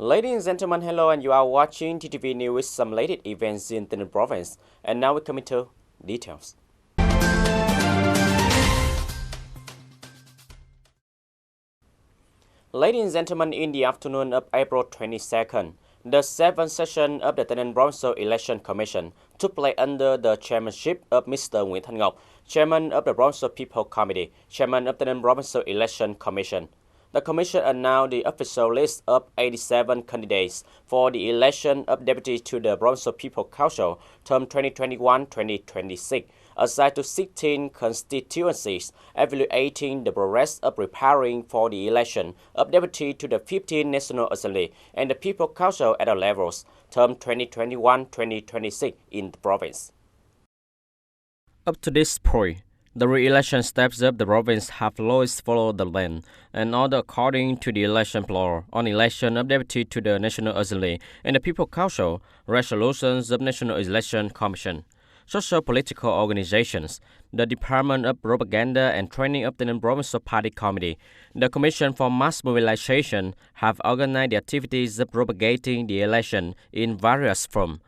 Ladies and gentlemen, hello, and you are watching TTV News with some latest events in Tay Ninh province. And now we come into details. Ladies and gentlemen, in the afternoon of April 22nd, the 7th session of the Tay Ninh Provincial Election Commission took place under the chairmanship of Mr. Nguyễn Thanh Ngọc, Chairman of the Provincial People Committee, Chairman of the Tay Ninh Provincial Election Commission. The Commission announced the official list of 87 candidates for the election of deputy to the Provincial People Council term 2021-2026, assigned to 16 constituencies, evaluating the progress of preparing for the election of deputy to the 15 National Assembly and the People Council at all levels, term 2021-2026 in the province. Up to this point, the re-election steps of the province have always followed the land and order according to the election law on election of deputy to the National Assembly and the People Council, resolutions of National Election Commission. Social political organizations, the Department of Propaganda and Training of the Provincial Party Committee, the Commission for Mass Mobilization have organized the activities of propagating the election in various forms.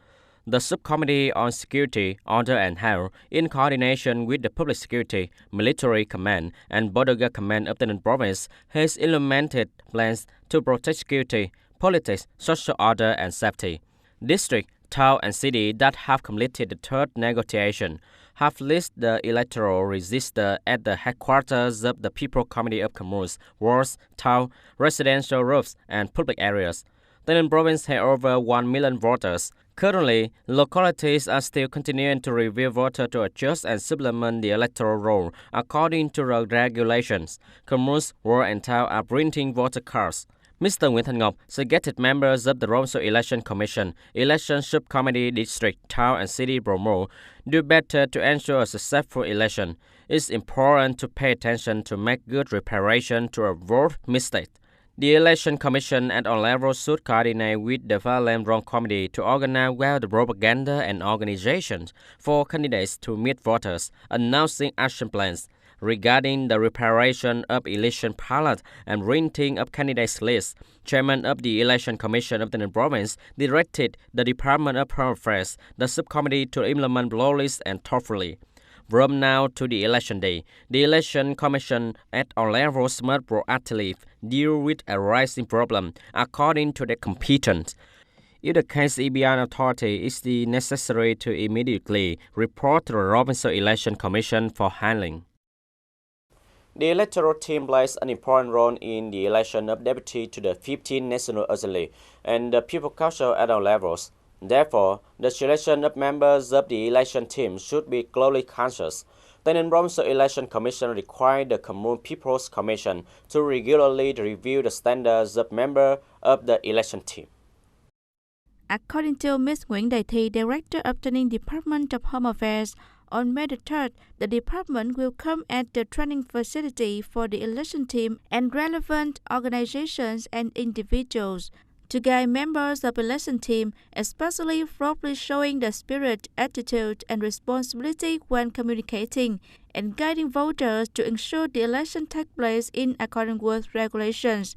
The Subcommittee on Security, Order and Health, in coordination with the Public Security, Military Command, and Border Guard Command of the province, has implemented plans to protect security, politics, social order, and safety. District, town, and city that have completed the third negotiation have listed the electoral register at the headquarters of the People Committee of communes, wards, town, residential roofs, and public areas. The Tay Ninh province has over 1 million voters. Currently, localities are still continuing to review voters to adjust and supplement the electoral roll according to the regulations. Communes, wards, and towns are printing voter cards. Mr. Nguyễn Thanh Ngọc suggested members of the Provincial Election Commission, Election Subcommittee, District, Town, and City promote do better to ensure a successful election. It's important to pay attention to make good preparation to avoid mistakes. The Election Commission at all levels should coordinate with the Parliament Committee to organize well the propaganda and organizations for candidates to meet voters, announcing action plans regarding the preparation of election ballot and printing of candidates' lists. Chairman of the Election Commission of the province directed the Department of Home Affairs, the subcommittee, to implement lawlessly and thoughtfully. From now to the election day, the Election Commission at all levels must proactively deal with a rising problem according to their competence. If the case is beyond authority, it is necessary to immediately report to the Provincial Election Commission for handling. The electoral team plays an important role in the election of deputy to the 15 National Assembly and the People Council at all levels. Therefore, the selection of members of the election team should be closely conscious. The Tay Ninh Provincial Election Commission required the Commune People's Commission to regularly review the standards of members of the election team. According to Ms. Nguyễn Đại Thị, Director of Tay Ninh Department of Home Affairs, on May the 3rd, the department will come at the training facility for the election team and relevant organizations and individuals to guide members of the election team, especially properly showing the spirit, attitude, and responsibility when communicating and guiding voters to ensure the election takes place in accordance with regulations.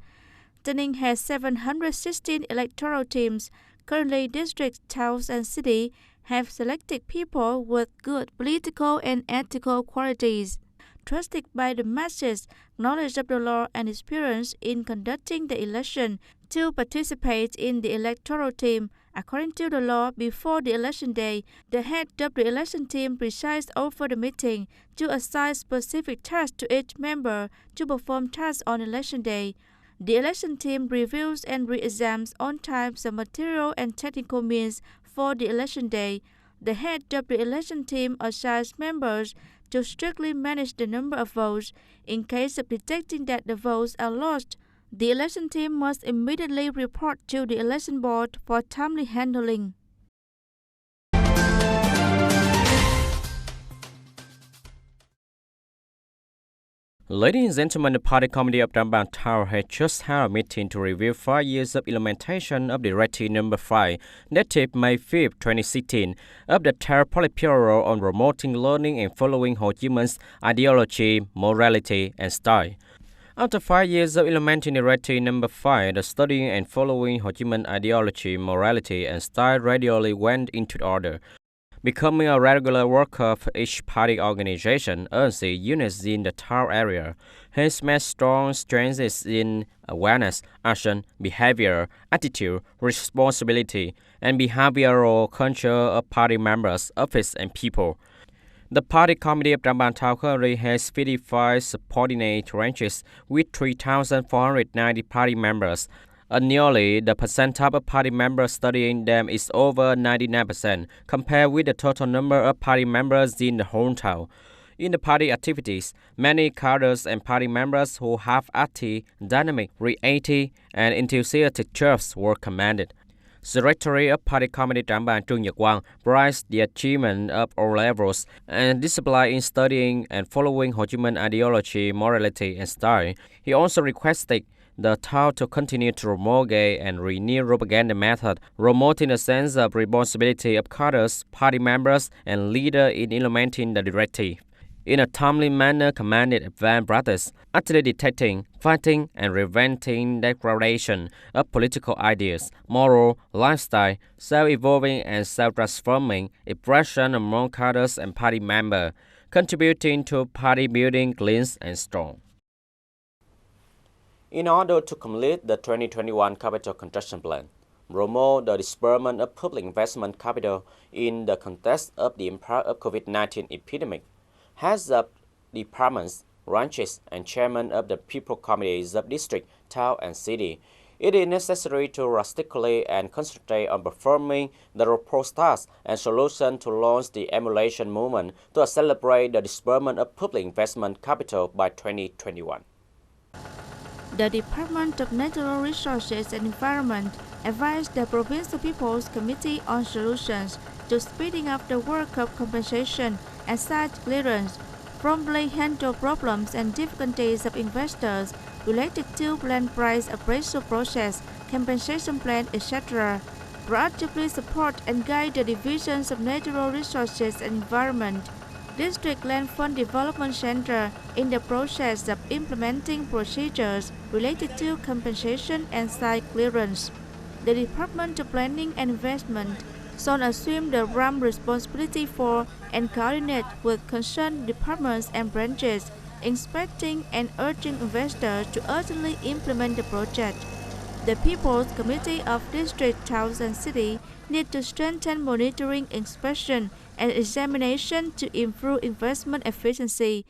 Tay Ninh has 716 electoral teams. Currently, districts, towns, and cities have selected people with good political and ethical qualities, trusted by the masses, knowledge of the law, and experience in conducting the election to participate in the electoral team. According to the law, before the election day, the head of the election team presides over the meeting to assign specific tasks to each member to perform tasks on election day. The election team reviews and re-examines on types of material and technical means for the election day. The head of the election team assigns members to strictly manage the number of votes. In case of detecting that the votes are lost, the election team must immediately report to the election board for timely handling. Ladies and gentlemen, the Party Committee of Trang Bang Town has just held a meeting to review 5 years of implementation of Directive No. 5, dated May 5, 2016, of the Thai Politburo on promoting learning and following Ho Chi Minh's ideology, morality, and style. After 5 years of implementing Directive Number 5, the studying and following Ho Chi Minh ideology, morality, and style gradually went into order. Becoming a regular worker for each party organization earns units in the town area, hence made strong strengths in awareness, action, behavior, attitude, responsibility, and behavioral culture of party members, office, and people. The party committee of Trang Bang currently has 55 subordinate branches with 3,490 party members. Annually, the percentage of party members studying them is over 99%, compared with the total number of party members in the whole town. In the party activities, many cadres and party members who have active, dynamic, creative, and enthusiastic jobs were commended. Secretary of Party Committee Trang Bang Trương Nhật Quang praised the achievement of all levels and discipline in studying and following Ho Chi Minh ideology, morality, and style. He also requested the town to continue to promulgate and renew propaganda method, promoting a sense of responsibility of cadres, party members, and leaders in implementing the directive. In a timely manner, commanded advanced practice, actively detecting, fighting, and preventing degradation of political ideas, moral, lifestyle, self-evolving and self-transforming expression among cadres and party members, contributing to party building clean and strong. In order to complete the 2021 Capital Construction Plan, promote the disbursement of public investment capital in the context of the impact of COVID-19 epidemic, heads of departments, branches, and chairmen of the people committees of district, town, and city, it is necessary to drastically and concentrate on performing the proposed tasks and solutions to launch the emulation movement to accelerate the disbursement of public investment capital by 2021. The Department of Natural Resources and Environment advised the Provincial People's Committee on Solutions to speeding up the work of compensation and site clearance, promptly handle problems and difficulties of investors related to land price appraisal process, compensation plan, etc., proactively support and guide the divisions of natural resources and environment, District Land Fund Development Center in the process of implementing procedures related to compensation and site clearance. The Department of Planning and Investment shall assume the RAM responsibility for and coordinate with concerned departments and branches, inspecting and urging investors to urgently implement the project. The People's Committee of District, Towns and City need to strengthen monitoring, inspection, and examination to improve investment efficiency,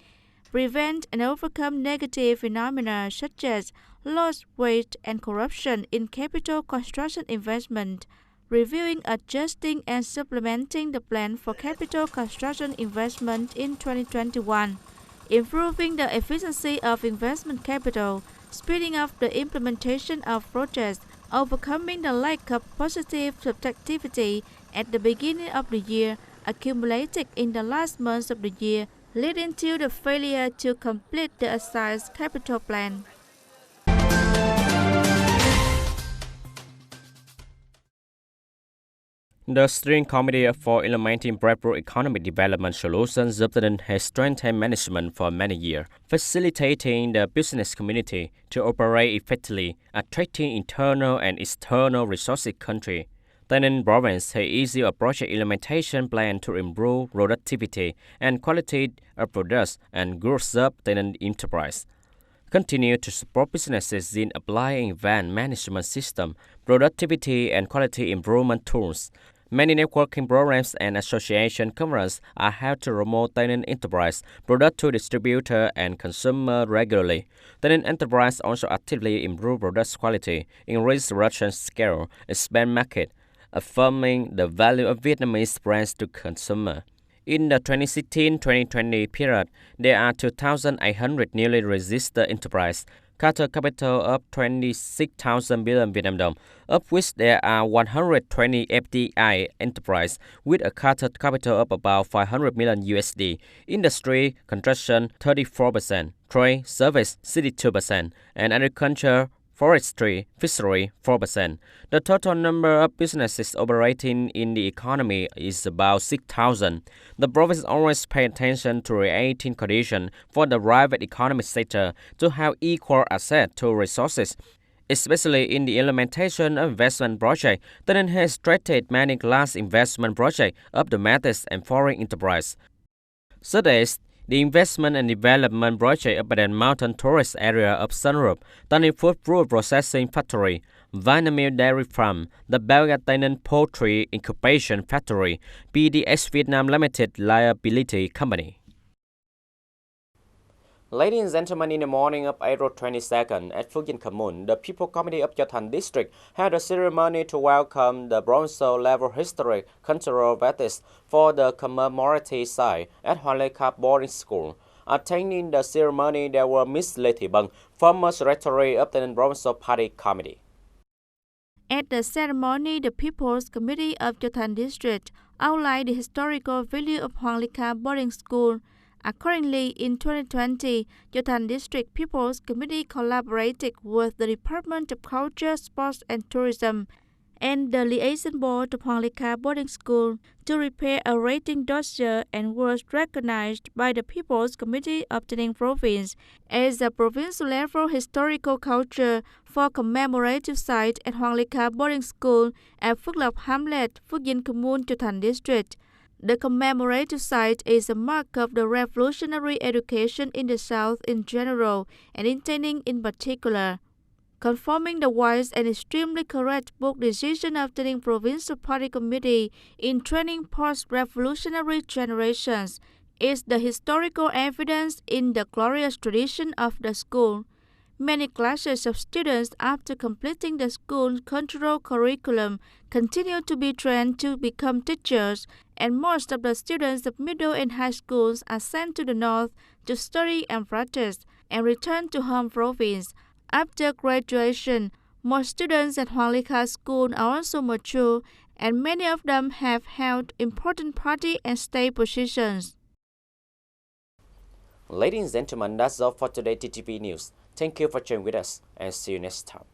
prevent and overcome negative phenomena such as loss, waste, and corruption in capital construction investment, reviewing, adjusting, and supplementing the plan for capital construction investment in 2021, improving the efficiency of investment capital, speeding up the implementation of projects, overcoming the lack of positive subjectivity at the beginning of the year accumulated in the last months of the year, leading to the failure to complete the assigned capital plan. The Steering Committee for Implementing Breakthrough Economic Development Solutions has strengthened management for many years, facilitating the business community to operate effectively, attracting internal and external resources country. Tay Ninh province has issued a project implementation plan to improve productivity and quality of products and growth of Tay Ninh enterprise. Continue to support businesses in applying advanced management system, productivity and quality improvement tools. Many networking programs and association conferences are held to promote Tay Ninh enterprise, product to distributor and consumer regularly. Tay Ninh enterprise also actively improve product quality, increase production scale, expand market, affirming the value of Vietnamese brands to consumer. In the 2016-2020 period, there are 2,800 newly registered enterprises, capital of 26,000 billion Vietnam dong, of which there are 120 FDI enterprises with a capital of about 500 million USD, industry, construction 34%, trade, service 62%, and agriculture forestry, fishery 4%. The total number of businesses operating in the economy is about 6,000. The province always pays attention to creating conditions for the private economic sector to have equal access to resources, especially in the implementation of investment projects. Tay Ninh has started many large investment projects of domestic and foreign enterprise, such as the investment and development project of the mountain tourist area of Sunroof, Tay Ninh Food Fruit Processing Factory, Vinamilk Dairy Farm, the Belga Tay Ninh Poultry Incubation Factory, PDX Vietnam Limited Liability Company. Ladies and gentlemen, in the morning of April 22nd, at Phước Dinh Commune, the People Committee of Châu Thành District had a ceremony to welcome the provincial level historic cultural vestige for the commemorative site at Hoang Le Kha boarding school. Attending the ceremony, there were Miss Lê Thị Bân, former secretary of the Provincial Party Committee. At the ceremony, the People's Committee of Châu Thành District outlined the historical value of Hoang Le Kha boarding school. Accordingly, in 2020, Châu Thành District People's Committee collaborated with the Department of Culture, Sports and Tourism and the Liaison Board of Hoang Le Kha boarding school to prepare a rating dossier and was recognized by the People's Committee of Tay Ninh Province as a provincial level historical culture for commemorative site at Hoang Le Kha boarding school at Phước Lộc Hamlet, Phước Dinh Commune, Châu Thành District. The commemorative site is a mark of the revolutionary education in the South in general and in Tay Ninh in particular. Confirming the wise and extremely correct book decision of Tay Ninh Provincial Party Committee in training post-revolutionary generations is the historical evidence in the glorious tradition of the school. Many classes of students after completing the school cultural curriculum continue to be trained to become teachers, and most of the students of middle and high schools are sent to the north to study and practice and return to home province. After graduation, most students at Hoang Le Kha school are also mature, and many of them have held important party and state positions. Ladies and gentlemen, that's all for today TTV News. Thank you for joining with us and see you next time.